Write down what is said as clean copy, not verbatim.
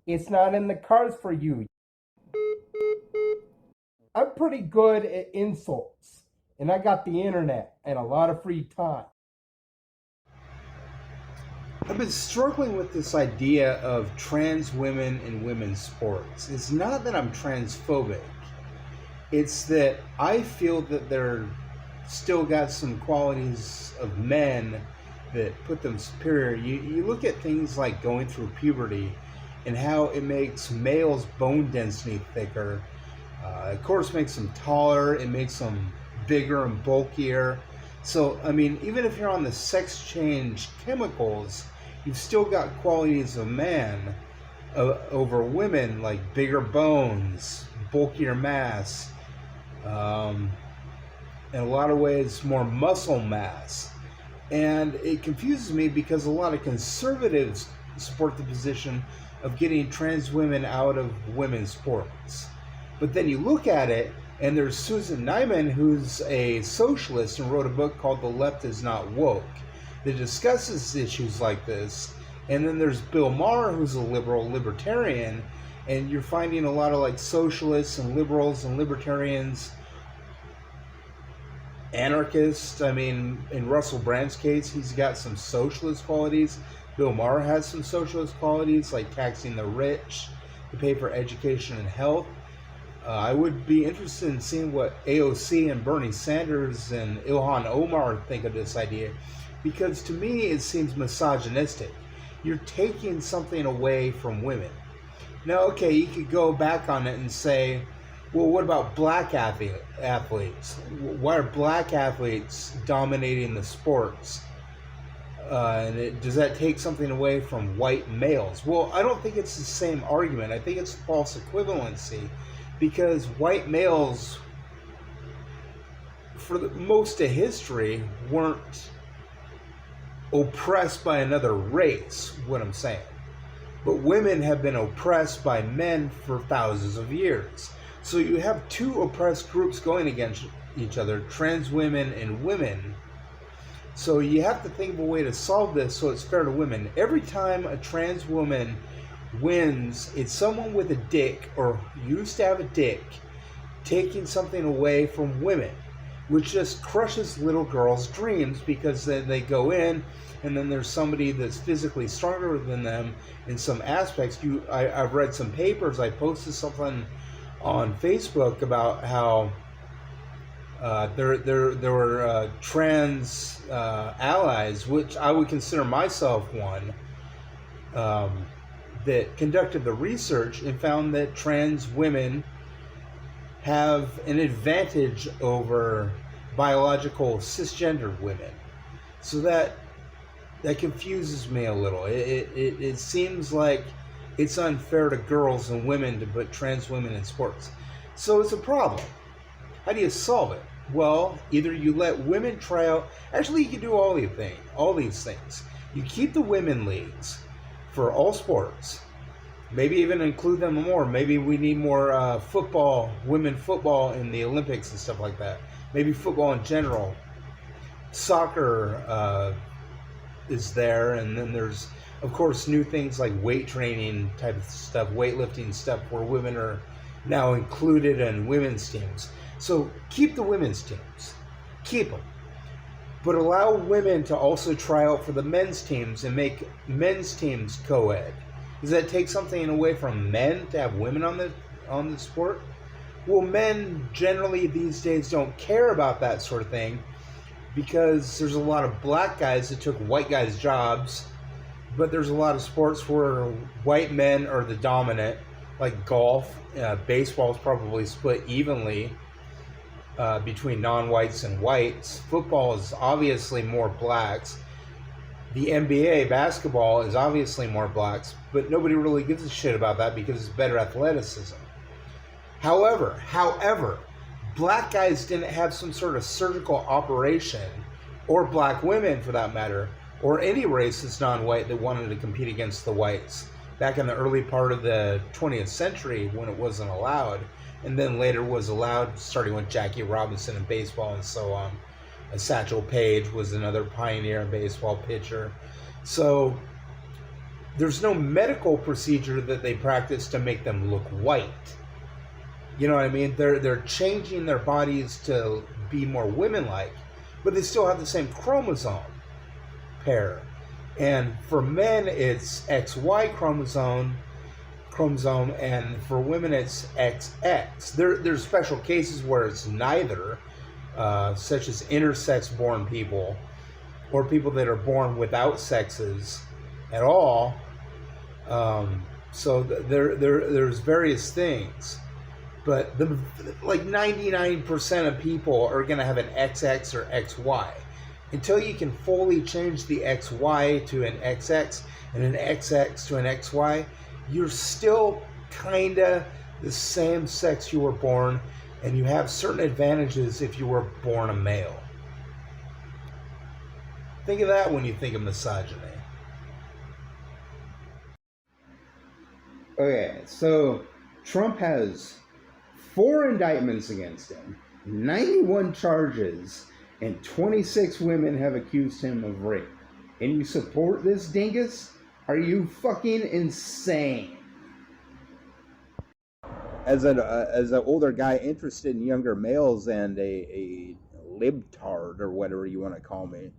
It's not in the cards for you. I'm pretty good at insults, and I got the internet and a lot of free time. I've been struggling with this idea of trans women in women's sports. It's not that I'm transphobic, it's that I feel that they're still got some qualities of men that put them superior. You look at things like going through puberty and how it makes males' bone density thicker. Of course, makes them taller, it makes them bigger and bulkier. So, I mean, even if you're on the sex change chemicals, you've still got qualities of man over women, like bigger bones, bulkier mass, in a lot of ways more muscle mass. And it confuses me because a lot of conservatives support the position of getting trans women out of women's sports. But then you look at it, and there's Susan Nyman, who's a socialist and wrote a book called The Left Is Not Woke that discusses issues like this. And then there's Bill Maher, who's a libertarian, and you're finding a lot of like socialists and liberals and libertarians, anarchists. I mean, in Russell Brand's case, he's got some socialist qualities. Bill Maher has some socialist qualities, like taxing the rich to pay for education and health. I would be interested in seeing what AOC and Bernie Sanders and Ilhan Omar think of this idea, because to me it seems misogynistic. You're taking something away from women. Now, okay, you could go back on it and say, well, what about black athletes? Why are black athletes dominating the sports? Does that take something away from white males? Well, I don't think it's the same argument. I think it's false equivalency, because white males, for most of history, weren't oppressed by another race, what I'm saying. But women have been oppressed by men for thousands of years. So you have two oppressed groups going against each other, trans women and women. So you have to think of a way to solve this so it's fair to women. Every time a trans woman wins, it's someone with a dick, or used to have a dick, taking something away from women, which just crushes little girls' dreams, because then they go in and then there's somebody that's physically stronger than them in some aspects. I've read some papers. I posted something on Facebook about how there were trans allies, which I would consider myself one, that conducted the research and found that trans women have an advantage over biological cisgendered women. So that confuses me a little. It seems like it's unfair to girls and women to put trans women in sports. So it's a problem. How do you solve it? Well, either you let women try out. Actually, you can do all these things. You keep the women leagues for all sports. Maybe even include them more. Maybe we need more football, women football in the Olympics and stuff like that. Maybe football in general. Soccer is there, and then there's, of course, new things like weight training type of stuff, weightlifting stuff, where women are now included in women's teams. So keep the women's teams. Keep them. But allow women to also try out for the men's teams and make men's teams co-ed. Does that take something away from men to have women on the sport? Well, men generally these days don't care about that sort of thing, because there's a lot of black guys that took white guys' jobs, but there's a lot of sports where white men are the dominant, like golf. Baseball is probably split evenly between non-whites and whites. Football is obviously more blacks. The NBA basketball is obviously more blacks, but nobody really gives a shit about that because it's better athleticism. However, black guys didn't have some sort of surgical operation, or black women for that matter, or any race that's non-white that wanted to compete against the whites back in the early part of the 20th century when it wasn't allowed, and then later was allowed, starting with Jackie Robinson in baseball and so on. Satchel Paige was another pioneer in baseball, pitcher. So there's no medical procedure that they practice to make them look white. You know what I mean? They're changing their bodies to be more women-like, but they still have the same chromosome pair. And for men, it's XY chromosome, and for women, it's XX. There's special cases where it's neither, such as intersex-born people, or people that are born without sexes at all. So there's various things, but like 99% of people are going to have an XX or XY. Until you can fully change the XY to an XX and an XX to an XY, you're still kind of the same sex you were born, and you have certain advantages if you were born a male. Think of that when you think of misogyny. Okay, so Trump has 4 indictments against him, 91 charges, and 26 women have accused him of rape. And you support this dingus? Are you fucking insane? As an older guy interested in younger males and a libtard or whatever you want to call me,